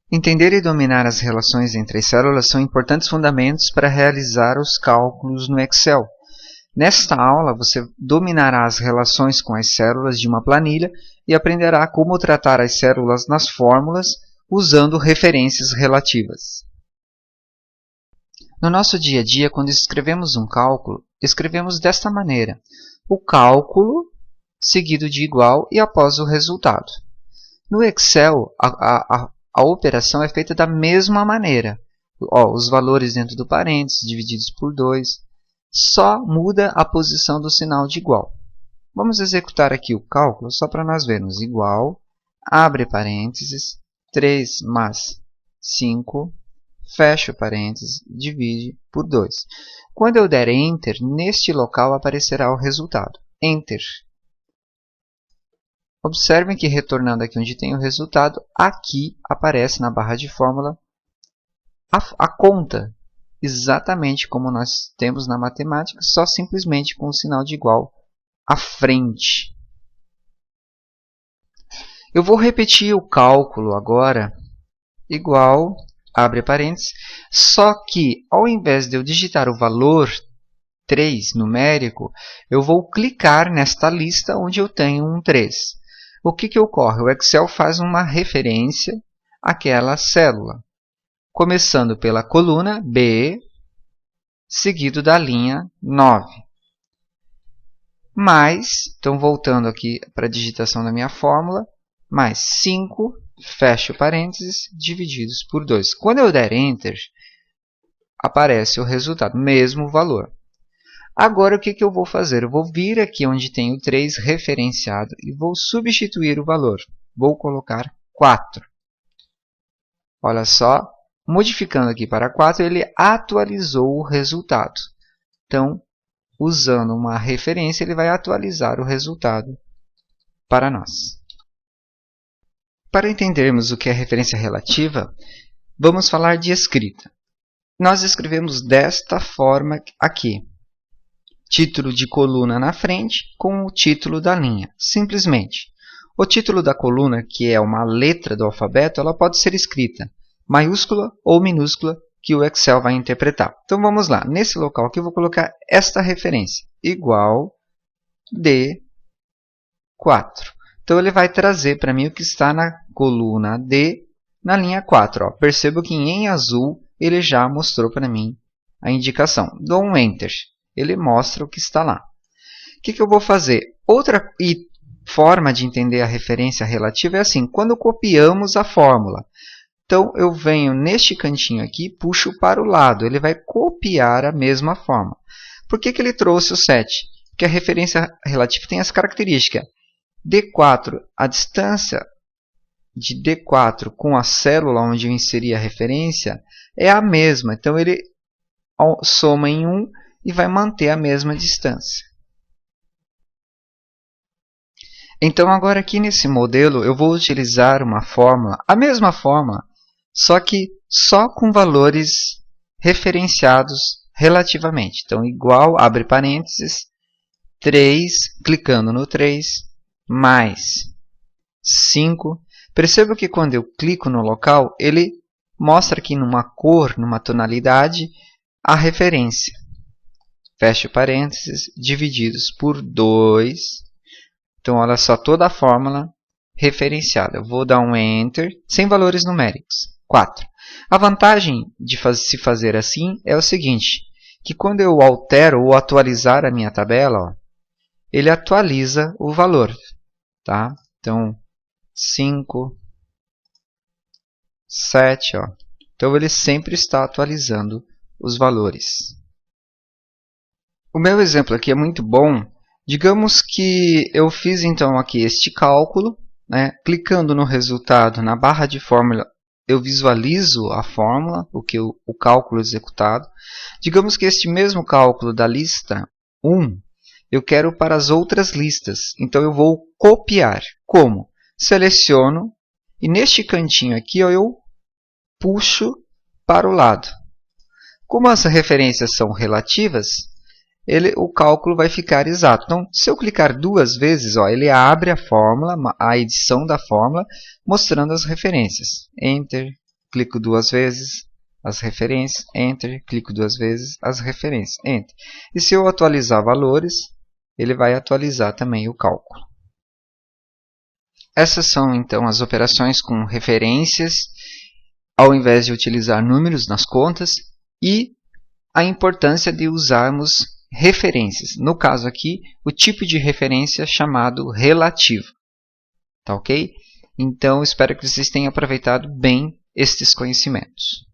Entender e dominar as relações entre as células são importantes fundamentos para realizar os cálculos no Excel. Nesta aula, você dominará as relações com as células de uma planilha e aprenderá como tratar as células nas fórmulas usando referências relativas. No nosso dia a dia, quando escrevemos um cálculo, escrevemos desta maneira: o cálculo seguido de igual e após o resultado. No Excel, a operação é feita da mesma maneira. Os valores dentro do parênteses divididos por 2, só muda a posição do sinal de igual. Vamos executar aqui o cálculo só para nós vermos. Igual, abre parênteses, 3 mais 5, fecha o parênteses, divide por 2. Quando eu der Enter, neste local aparecerá o resultado. Enter. Observem que retornando aqui onde tem o resultado, aqui aparece na barra de fórmula a conta, exatamente como nós temos na matemática, só simplesmente com o sinal de igual à frente. Eu vou repetir o cálculo agora, igual, abre parênteses, só que ao invés de eu digitar o valor 3 numérico, eu vou clicar nesta lista onde eu tenho um 3. O que ocorre? O Excel faz uma referência àquela célula, começando pela coluna B, seguido da linha 9. Mais, então voltando aqui para a digitação da minha fórmula, mais 5, fecho parênteses, divididos por 2. Quando eu der Enter, aparece o resultado, mesmo valor. Agora, o que eu vou fazer? Eu vou vir aqui onde tem o 3 referenciado e vou substituir o valor. Vou colocar 4. Olha só, modificando aqui para 4, ele atualizou o resultado. Então, usando uma referência, ele vai atualizar o resultado para nós. Para entendermos o que é referência relativa, vamos falar de escrita. Nós escrevemos desta forma aqui. Título de coluna na frente com o título da linha, simplesmente. O título da coluna, que é uma letra do alfabeto, ela pode ser escrita maiúscula ou minúscula, que o Excel vai interpretar. Então vamos lá, nesse local aqui eu vou colocar esta referência, igual D4. Então ele vai trazer para mim o que está na coluna D, na linha 4. Percebo que em azul ele já mostrou para mim a indicação. Dou um Enter. Ele mostra o que está lá. O que eu vou fazer? Outra forma de entender a referência relativa é assim, quando copiamos a fórmula. Então, eu venho neste cantinho aqui e puxo para o lado. Ele vai copiar a mesma fórmula. Por que ele trouxe o 7? Porque a referência relativa tem essa característica. D4, a distância de D4 com a célula onde eu inseri a referência é a mesma. Então, ele soma em 1 e vai manter a mesma distância. Então, agora aqui nesse modelo, eu vou utilizar uma fórmula, a mesma fórmula, só que só com valores referenciados relativamente. Então, igual, abre parênteses, 3, clicando no 3, mais 5. Perceba que quando eu clico no local, ele mostra aqui numa cor, numa tonalidade, a referência. Fecho parênteses, divididos por 2. Então, olha só, toda a fórmula referenciada. Eu vou dar um Enter, sem valores numéricos. 4. A vantagem de se fazer assim é o seguinte, que quando eu altero ou atualizar a minha tabela, ele atualiza o valor. Tá? Então, 5, 7. Então, ele sempre está atualizando os valores. O meu exemplo aqui é muito bom. Digamos que eu fiz então aqui este cálculo, né? Clicando no resultado na barra de fórmula, eu visualizo a fórmula, o cálculo executado. Digamos que este mesmo cálculo da lista 1, eu quero para as outras listas. Então eu vou copiar. Como? Seleciono e neste cantinho aqui eu puxo para o lado. Como as referências são relativas, o cálculo vai ficar exato. Então, se eu clicar 2 vezes, ele abre a fórmula, a edição da fórmula, mostrando as referências. Enter, clico 2 vezes, as referências, Enter, clico 2 vezes, as referências, Enter. E se eu atualizar valores, ele vai atualizar também o cálculo. Essas são então as operações com referências, ao invés de utilizar números nas contas, e a importância de usarmos referências. No caso aqui, o tipo de referência chamado relativo. Tá ok? Então, espero que vocês tenham aproveitado bem estes conhecimentos.